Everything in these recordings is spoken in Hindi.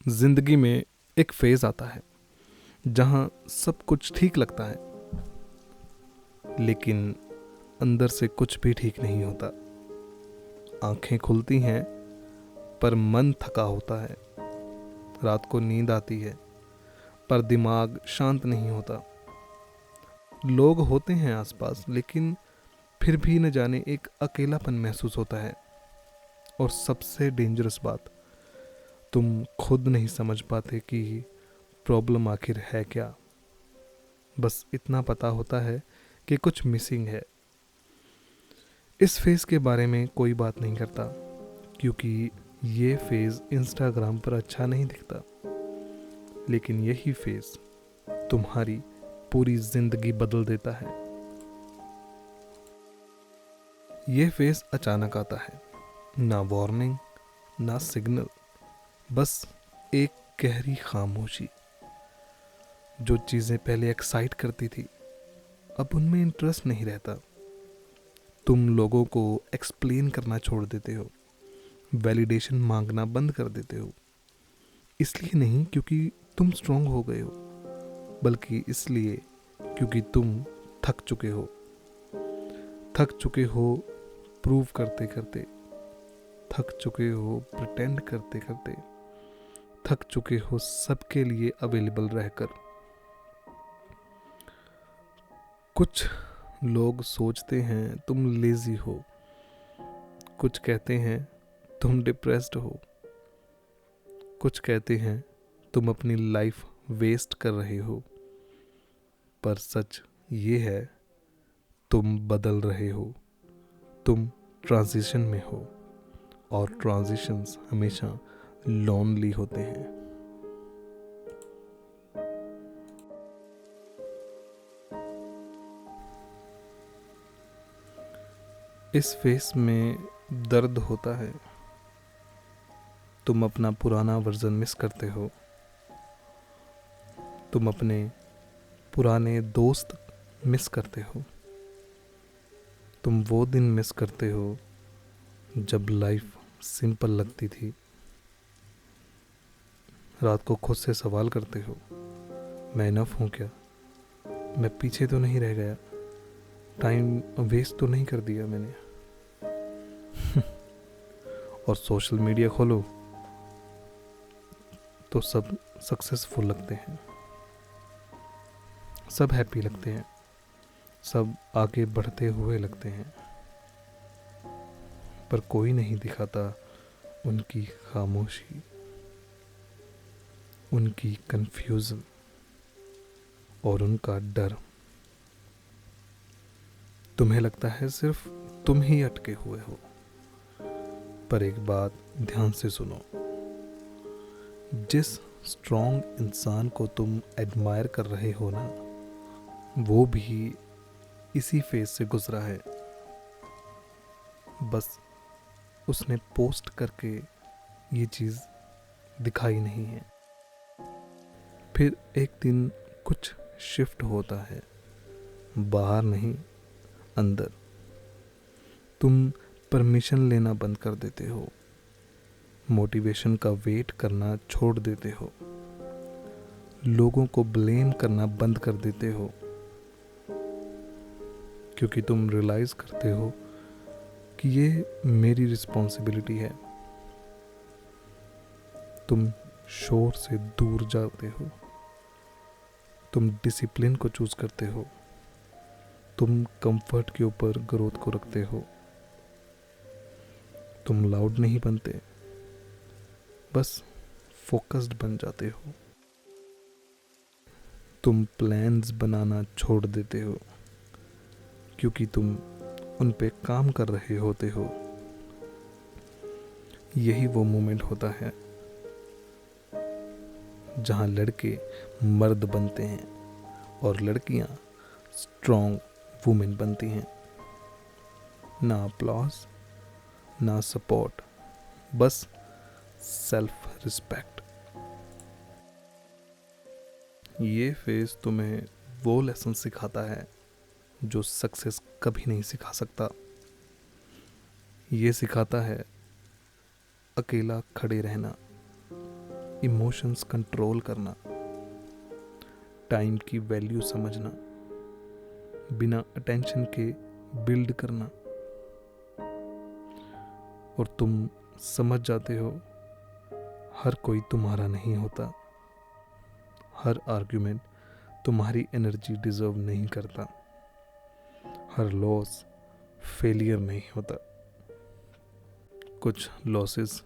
जिंदगी में एक फेज आता है जहां सब कुछ ठीक लगता है, लेकिन अंदर से कुछ भी ठीक नहीं होता। आंखें खुलती हैं पर मन थका होता है। रात को नींद आती है पर दिमाग शांत नहीं होता। लोग होते हैं आसपास, लेकिन फिर भी न जाने एक अकेलापन महसूस होता है। और सबसे डेंजरस बात, तुम खुद नहीं समझ पाते कि प्रॉब्लम आखिर है क्या। बस इतना पता होता है कि कुछ मिसिंग है। इस फेज़ के बारे में कोई बात नहीं करता, क्योंकि ये फेज़ इंस्टाग्राम पर अच्छा नहीं दिखता। लेकिन यही फेज़ तुम्हारी पूरी जिंदगी बदल देता है। ये फेज़ अचानक आता है, ना वार्निंग ना सिग्नल, बस एक गहरी खामोशी। जो चीज़ें पहले एक्साइट करती थी, अब उनमें इंटरेस्ट नहीं रहता। तुम लोगों को एक्सप्लेन करना छोड़ देते हो, वैलिडेशन मांगना बंद कर देते हो। इसलिए नहीं क्योंकि तुम स्ट्रांग हो गए हो, बल्कि इसलिए क्योंकि तुम थक चुके हो। थक चुके हो प्रूव करते करते, थक चुके हो प्रिटेंड करते करते, थक चुके हो सबके लिए अवेलेबल रहकर। कुछ लोग सोचते हैं तुम लेजी हो, कुछ कहते हैं तुम डिप्रेस्ड हो, कुछ कहते हैं तुम अपनी लाइफ वेस्ट कर रहे हो। पर सच ये है, तुम बदल रहे हो। तुम ट्रांजिशन में हो, और ट्रांजिशंस हमेशा लोनली होते हैं। इस फेस में दर्द होता है। तुम अपना पुराना वर्जन मिस करते हो। तुम अपने पुराने दोस्त मिस करते हो। तुम वो दिन मिस करते हो जब लाइफ सिंपल लगती थी। रात को खुद से सवाल करते हो, मैं इनफ हूँ क्या? मैं पीछे तो नहीं रह गया? टाइम वेस्ट तो नहीं कर दिया मैंने? और सोशल मीडिया खोलो तो सब सक्सेसफुल लगते हैं, सब हैप्पी लगते हैं, सब आगे बढ़ते हुए लगते हैं। पर कोई नहीं दिखाता उनकी खामोशी, उनकी कंफ्यूजन और उनका डर। तुम्हें लगता है सिर्फ तुम ही अटके हुए हो, पर एक बात ध्यान से सुनो। जिस स्ट्रॉन्ग इंसान को तुम एडमायर कर रहे हो ना, वो भी इसी फेज से गुजरा है। बस उसने पोस्ट करके ये चीज़ दिखाई नहीं है। फिर एक दिन कुछ शिफ्ट होता है, बाहर नहीं अंदर। तुम परमिशन लेना बंद कर देते हो, मोटिवेशन का वेट करना छोड़ देते हो, लोगों को ब्लेम करना बंद कर देते हो, क्योंकि तुम रियलाइज करते हो कि ये मेरी रिस्पॉन्सिबिलिटी है। तुम शोर से दूर जाते हो, तुम डिसिप्लिन को चूज करते हो, तुम कंफर्ट के ऊपर ग्रोथ को रखते हो। तुम लाउड नहीं बनते, बस फोकस्ड बन जाते हो। तुम प्लान्स बनाना छोड़ देते हो, क्योंकि तुम उन पे काम कर रहे होते हो। यही वो मोमेंट होता है जहां लड़के मर्द बनते हैं और लड़कियां स्ट्रॉन्ग वुमेन बनती हैं। ना अप्लॉज ना सपोर्ट, बस सेल्फ रिस्पेक्ट। ये फेज तुम्हें वो लेसन सिखाता है जो सक्सेस कभी नहीं सिखा सकता। ये सिखाता है अकेला खड़े रहना, इमोशंस कंट्रोल करना, टाइम की वैल्यू समझना, बिना अटेंशन के बिल्ड करना। और तुम समझ जाते हो हर कोई तुम्हारा नहीं होता, हर आर्ग्यूमेंट तुम्हारी एनर्जी डिजर्व नहीं करता, हर लॉस फेलियर नहीं होता। कुछ लॉसेस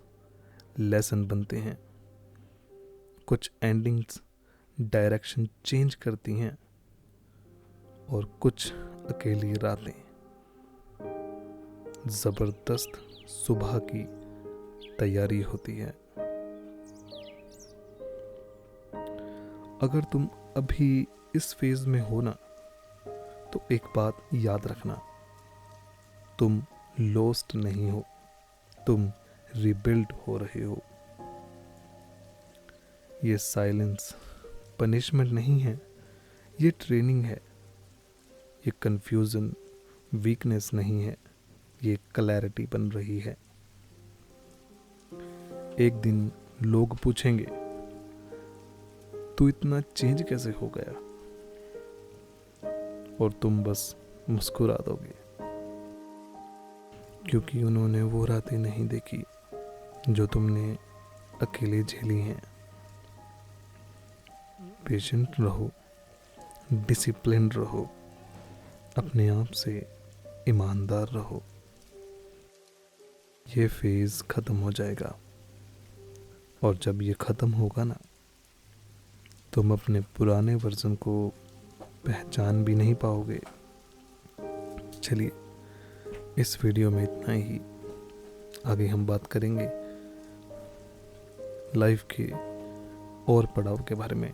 लेसन बनते हैं, कुछ एंडिंग्स डायरेक्शन चेंज करती हैं, और कुछ अकेली रातें जबरदस्त सुबह की तैयारी होती है। अगर तुम अभी इस फेज में हो ना, तो एक बात याद रखना, तुम लॉस्ट नहीं हो, तुम रिबिल्ड हो रहे हो। ये साइलेंस पनिशमेंट नहीं है, ये ट्रेनिंग है। ये कंफ्यूजन वीकनेस नहीं है, ये क्लैरिटी बन रही है। एक दिन लोग पूछेंगे, तू इतना चेंज कैसे हो गया? और तुम बस मुस्कुरा दोगे, क्योंकि उन्होंने वो रातें नहीं देखी जो तुमने अकेले झेली हैं। पेशेंट रहो, डिसिप्लिन रहो, अपने आप से ईमानदार रहो। ये फेज खत्म हो जाएगा, और जब ये खत्म होगा ना, तुम अपने पुराने वर्जन को पहचान भी नहीं पाओगे। चलिए, इस वीडियो में इतना ही। आगे हम बात करेंगे लाइफ के और पड़ाव के बारे में।